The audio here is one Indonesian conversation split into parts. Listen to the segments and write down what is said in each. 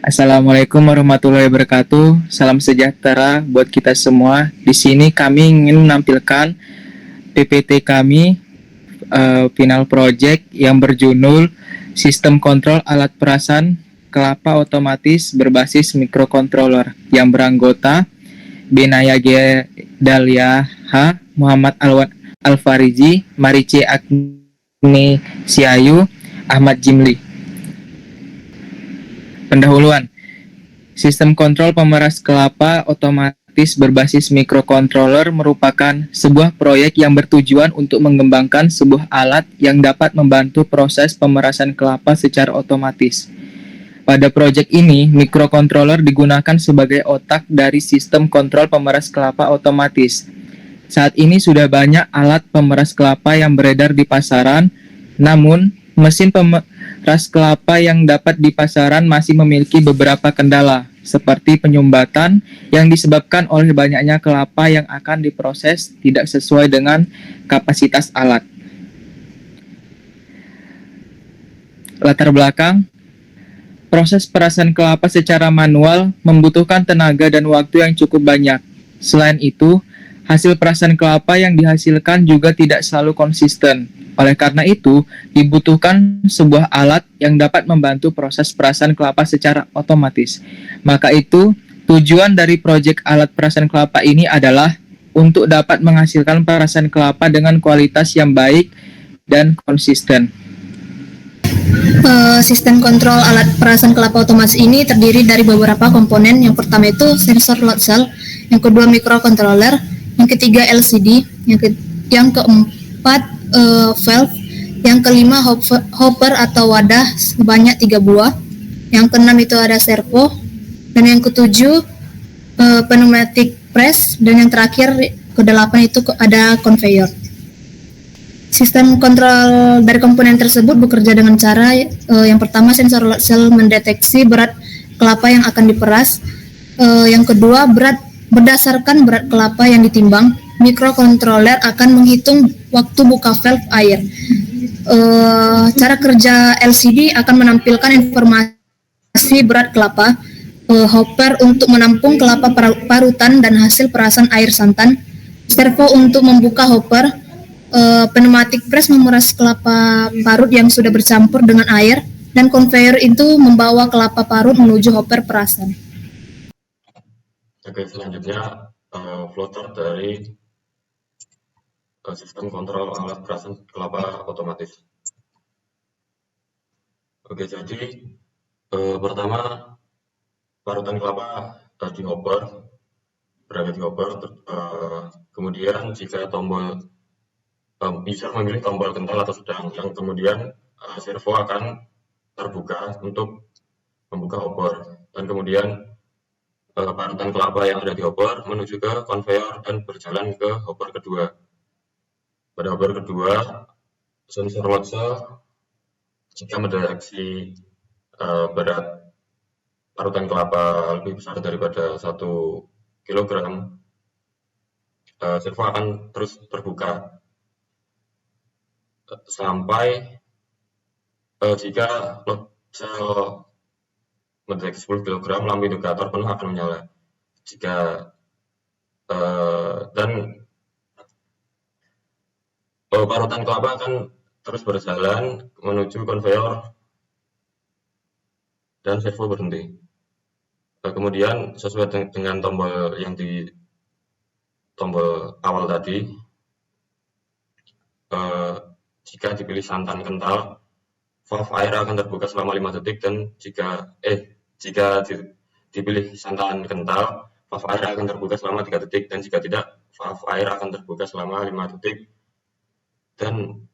Assalamualaikum warahmatullahi wabarakatuh. Salam sejahtera buat kita semua. Di sini kami ingin menampilkan PPT kami final project yang berjudul Sistem Kontrol Alat Perasan Kelapa Otomatis Berbasis Microcontroller yang beranggota Benaya G. Dalia H. Muhammad Alfarizi, Marice Agni Siayu, Ahmad Jimli. Pendahuluan. Sistem kontrol pemeras kelapa otomatis berbasis microcontroller merupakan sebuah proyek yang bertujuan untuk mengembangkan sebuah alat yang dapat membantu proses pemerasan kelapa secara otomatis. Pada proyek ini, microcontroller digunakan sebagai otak dari sistem kontrol pemeras kelapa otomatis. Saat ini sudah banyak alat pemeras kelapa yang beredar di pasaran, namun mesin pemeras kelapa yang dapat di pasaran masih memiliki beberapa kendala, seperti penyumbatan yang disebabkan oleh banyaknya kelapa yang akan diproses tidak sesuai dengan kapasitas alat. Latar belakang, proses perasan kelapa secara manual membutuhkan tenaga dan waktu yang cukup banyak. Selain itu, hasil perasan kelapa yang dihasilkan juga tidak selalu konsisten. Oleh karena itu, dibutuhkan sebuah alat yang dapat membantu proses perasan kelapa secara otomatis. Maka itu, tujuan dari proyek alat perasan kelapa ini adalah untuk dapat menghasilkan perasan kelapa dengan kualitas yang baik dan konsisten. Sistem kontrol alat perasan kelapa otomatis ini terdiri dari beberapa komponen. Yang pertama itu sensor load cell, yang kedua microcontroller, yang ketiga LCD, yang keempat valve, yang kelima hopper atau wadah sebanyak 3 buah, yang keenam itu ada servo, dan yang ketujuh pneumatic press, dan yang terakhir kedelapan itu ada conveyor. Sistem kontrol dari komponen tersebut bekerja dengan cara yang pertama sensor load cell mendeteksi berat kelapa yang akan diperas, yang kedua berdasarkan berat kelapa yang ditimbang, microcontroller akan menghitung waktu buka valve air. Cara kerja LCD akan menampilkan informasi berat kelapa, hopper untuk menampung kelapa parutan dan hasil perasan air santan, servo untuk membuka hopper, pneumatic press memeras kelapa parut yang sudah bercampur dengan air, dan conveyor itu membawa kelapa parut menuju hopper perasan. Oke, selanjutnya flow-chart dari sistem kontrol alat perasan kelapa otomatis. Oke, jadi pertama parutan kelapa di hopper, berada di hopper. Kemudian jika tombol user memilih tombol kental atau sedang, yang kemudian servo akan terbuka untuk membuka hopper, dan kemudian parutan kelapa yang ada di hopper menuju ke conveyor dan berjalan ke hopper kedua. Pada hopper kedua, sensor load cell jika mendeteksi berat parutan kelapa lebih besar daripada 1 kg, servo akan terus terbuka sampai jika load cell mendeteksi 10 kg, lampu indikator penuh akan menyala. Dan parutan kelapa akan terus berjalan menuju conveyor dan servo berhenti. Kemudian sesuai dengan tombol yang di tombol awal tadi, jika dipilih santan kental, valve air akan terbuka selama 5 detik, dan jika dipilih santan kental, valve air akan terbuka selama 3 detik, dan jika tidak, valve air akan terbuka selama 5 detik, dan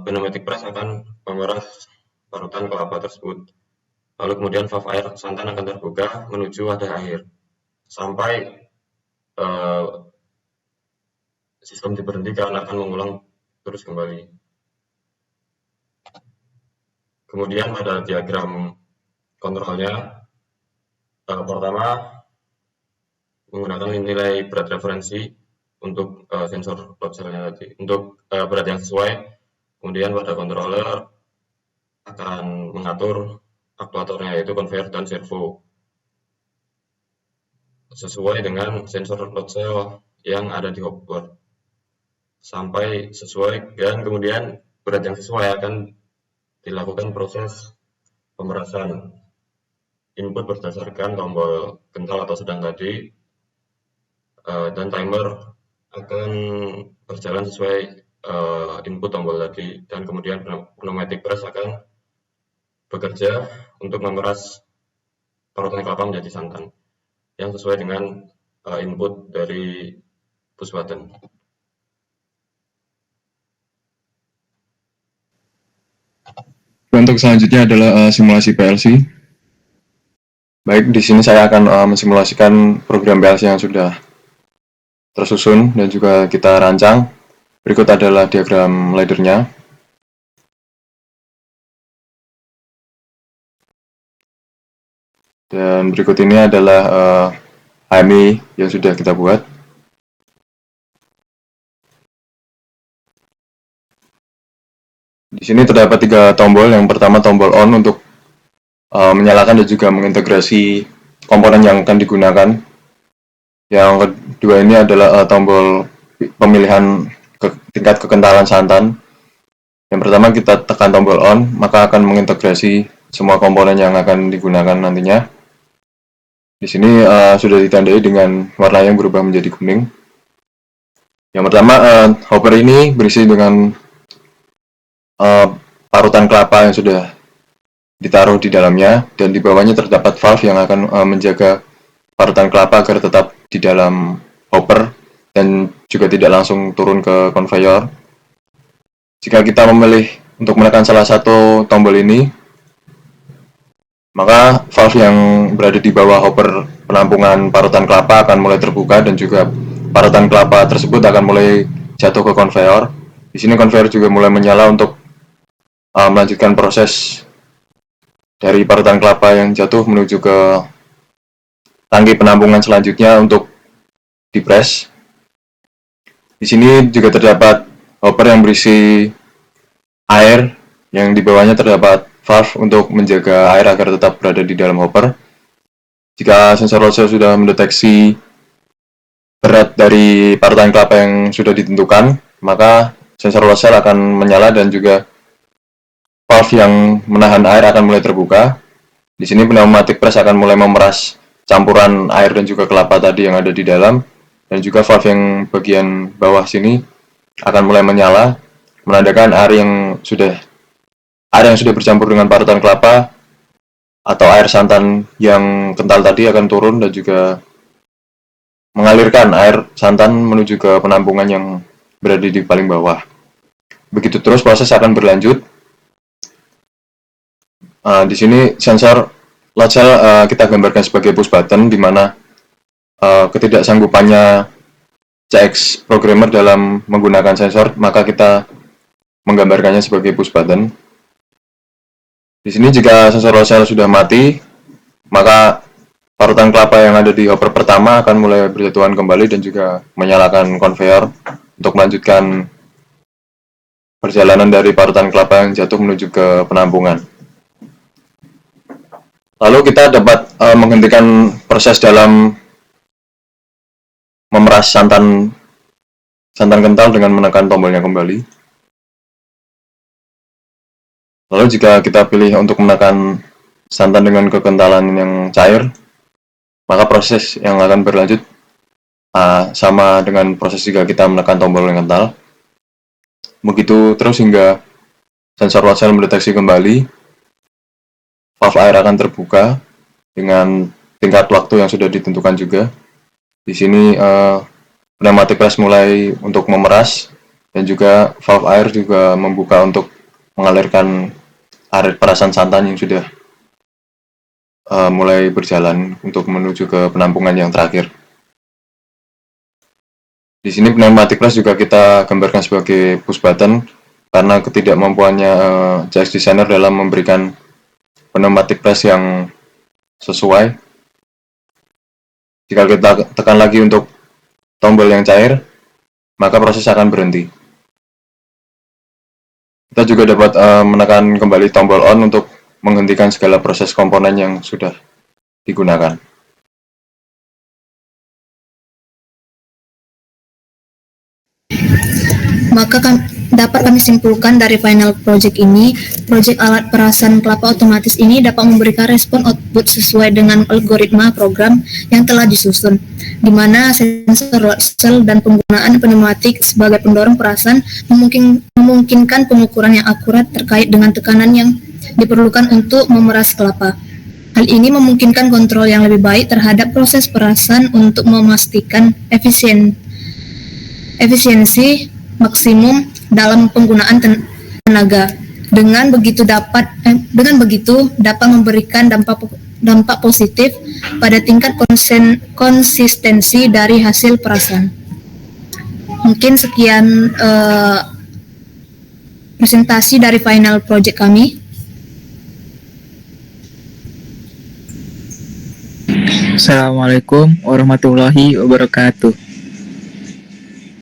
pneumatic press akan memeras parutan kelapa tersebut. Lalu kemudian valve air santan akan terbuka menuju wadah air sampai sistem diberhentikan, akan mengulang terus kembali. Kemudian pada diagram kontrolnya, pertama menggunakan nilai berat referensi untuk sensor load cell-nya tadi, untuk berat yang sesuai. Kemudian pada controller akan mengatur aktuatornya, yaitu conveyor dan servo, sesuai dengan sensor load cell yang ada di hopper, sampai sesuai, dan kemudian berat yang sesuai akan dilakukan proses pemerasan input berdasarkan tombol kental atau sedang tadi, dan timer akan berjalan sesuai input tombol tadi, dan kemudian pneumatic press akan bekerja untuk memeras parutan kelapa menjadi santan yang sesuai dengan input dari push button. Untuk selanjutnya adalah simulasi PLC. Baik, di sini saya akan mensimulasikan program PLC yang sudah tersusun dan juga kita rancang. Berikut adalah diagram laddernya. Dan berikut ini adalah HMI yang sudah kita buat. Di sini terdapat 3 tombol. Yang pertama tombol on untuk menyalakan dan juga mengintegrasi komponen yang akan digunakan. Yang kedua ini adalah tombol pemilihan tingkat kekentalan santan. Yang pertama kita tekan tombol on, maka akan mengintegrasi semua komponen yang akan digunakan nantinya. Di sini sudah ditandai dengan warna yang berubah menjadi kuning. Yang pertama, hopper ini berisi dengan parutan kelapa yang sudah ditaruh di dalamnya, dan di bawahnya terdapat valve yang akan menjaga parutan kelapa agar tetap di dalam hopper dan juga tidak langsung turun ke conveyor. Jika kita memilih untuk menekan salah satu tombol ini, maka valve yang berada di bawah hopper penampungan parutan kelapa akan mulai terbuka dan juga parutan kelapa tersebut akan mulai jatuh ke conveyor. Di sini conveyor juga mulai menyala untuk melanjutkan proses dari parutan kelapa yang jatuh menuju ke tangki penampungan selanjutnya untuk dipres. Di sini juga terdapat hopper yang berisi air, yang di bawahnya terdapat valve untuk menjaga air agar tetap berada di dalam hopper. Jika sensor load cell sudah mendeteksi berat dari parutan kelapa yang sudah ditentukan, maka sensor load cell akan menyala dan juga valve yang menahan air akan mulai terbuka. Di sini pneumatic press akan mulai memeras campuran air dan juga kelapa tadi yang ada di dalam, dan juga valve yang bagian bawah sini akan mulai menyala, menandakan air yang sudah bercampur dengan parutan kelapa atau air santan yang kental tadi akan turun dan juga mengalirkan air santan menuju ke penampungan yang berada di paling bawah. Begitu terus proses akan berlanjut. Di sini sensor load cell kita gambarkan sebagai push button, di mana ketidaksanggupannya CX programmer dalam menggunakan sensor, maka kita menggambarkannya sebagai push button. Di sini jika sensor load cell sudah mati, maka parutan kelapa yang ada di hopper pertama akan mulai berjatuhan kembali dan juga menyalakan conveyor untuk melanjutkan perjalanan dari parutan kelapa yang jatuh menuju ke penampungan. Lalu kita dapat menghentikan proses dalam memeras santan kental dengan menekan tombolnya kembali. Lalu jika kita pilih untuk menekan santan dengan kekentalan yang cair, maka proses yang akan berlanjut sama dengan proses jika kita menekan tombol yang kental. Begitu terus hingga sensor load cell mendeteksi kembali, valve air akan terbuka dengan tingkat waktu yang sudah ditentukan juga. Di sini pneumatic press mulai untuk memeras, dan juga valve air juga membuka untuk mengalirkan air perasan santan yang sudah mulai berjalan untuk menuju ke penampungan yang terakhir. Di sini pneumatic press juga kita gambarkan sebagai push button karena ketidakmampuannya CX designer dalam memberikan pneumatic press yang sesuai. Jika kita tekan lagi untuk tombol yang cair, maka proses akan berhenti. Kita juga dapat menekan kembali tombol on untuk menghentikan segala proses komponen yang sudah digunakan. Maka dapat kami simpulkan dari final project ini, project alat perasan kelapa otomatis ini dapat memberikan respon output sesuai dengan algoritma program yang telah disusun, di mana sensor load cell dan penggunaan pneumatik sebagai pendorong perasan memungkinkan pengukuran yang akurat terkait dengan tekanan yang diperlukan untuk memeras kelapa. Hal ini memungkinkan kontrol yang lebih baik terhadap proses perasan untuk memastikan efisiensi maksimum dalam penggunaan tenaga. Dengan begitu dapat memberikan dampak positif pada tingkat konsistensi dari hasil perasan. Mungkin sekian presentasi dari final project kami. Assalamualaikum warahmatullahi wabarakatuh.